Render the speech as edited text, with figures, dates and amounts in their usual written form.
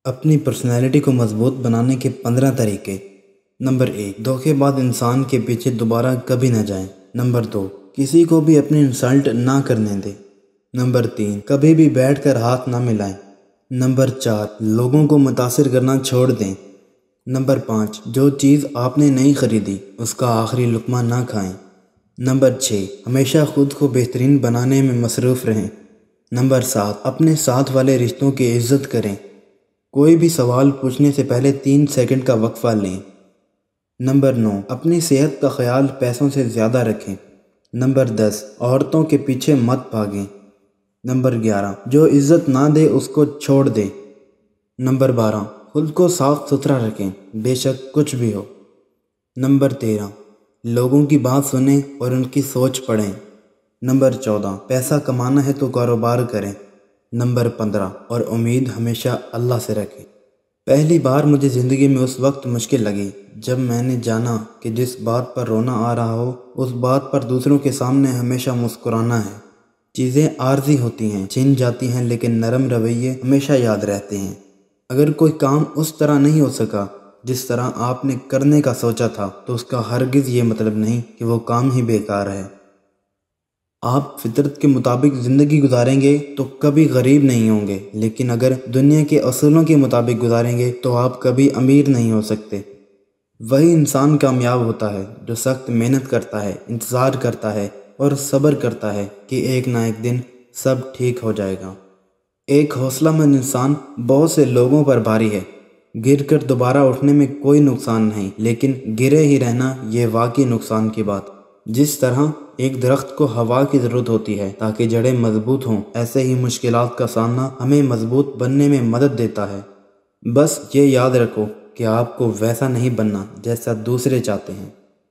اپنی پرسنالٹی کو مضبوط بنانے کے 15 طریقے۔ نمبر 1، دھوکے باز انسان کے پیچھے دوبارہ کبھی نہ جائیں۔ نمبر 2، کسی کو بھی اپنی انسلٹ نہ کرنے دیں۔ نمبر 3، کبھی بھی بیٹھ کر ہاتھ نہ ملائیں۔ نمبر 4، لوگوں کو متاثر کرنا چھوڑ دیں۔ نمبر 5، جو چیز آپ نے نہیں خریدی اس کا آخری لقمہ نہ کھائیں۔ نمبر 6، ہمیشہ خود کو بہترین بنانے میں مصروف رہیں۔ نمبر 7، اپنے ساتھ والے رشتوں کی عزت کریں۔ کوئی بھی سوال پوچھنے سے پہلے 3 سیکنڈ کا وقفہ لیں۔ نمبر 9، اپنی صحت کا خیال پیسوں سے زیادہ رکھیں۔ نمبر 10، عورتوں کے پیچھے مت بھاگیں۔ نمبر 11، جو عزت نہ دے اس کو چھوڑ دیں۔ نمبر 12، خود کو صاف ستھرا رکھیں بے شک کچھ بھی ہو۔ نمبر 13، لوگوں کی بات سنیں اور ان کی سوچ پڑھیں۔ نمبر 14، پیسہ کمانا ہے تو کاروبار کریں۔ نمبر 15، اور امید ہمیشہ اللہ سے رکھیں۔ پہلی بار مجھے زندگی میں اس وقت مشکل لگی جب میں نے جانا کہ جس بات پر رونا آ رہا ہو اس بات پر دوسروں کے سامنے ہمیشہ مسکرانا ہے۔ چیزیں عارضی ہوتی ہیں، چھن جاتی ہیں، لیکن نرم رویے ہمیشہ یاد رہتے ہیں۔ اگر کوئی کام اس طرح نہیں ہو سکا جس طرح آپ نے کرنے کا سوچا تھا تو اس کا ہرگز یہ مطلب نہیں کہ وہ کام ہی بیکار ہے۔ آپ فطرت کے مطابق زندگی گزاریں گے تو کبھی غریب نہیں ہوں گے، لیکن اگر دنیا کے اصولوں کے مطابق گزاریں گے تو آپ کبھی امیر نہیں ہو سکتے۔ وہی انسان کامیاب ہوتا ہے جو سخت محنت کرتا ہے، انتظار کرتا ہے اور صبر کرتا ہے کہ ایک نہ ایک دن سب ٹھیک ہو جائے گا۔ ایک حوصلہ مند انسان بہت سے لوگوں پر بھاری ہے۔ گر کر دوبارہ اٹھنے میں کوئی نقصان نہیں، لیکن گرے ہی رہنا یہ واقعی نقصان کی بات۔ جس طرح ایک درخت کو ہوا کی ضرورت ہوتی ہے تاکہ جڑیں مضبوط ہوں، ایسے ہی مشکلات کا سامنا ہمیں مضبوط بننے میں مدد دیتا ہے۔ بس یہ یاد رکھو کہ آپ کو ویسا نہیں بننا جیسا دوسرے چاہتے ہیں۔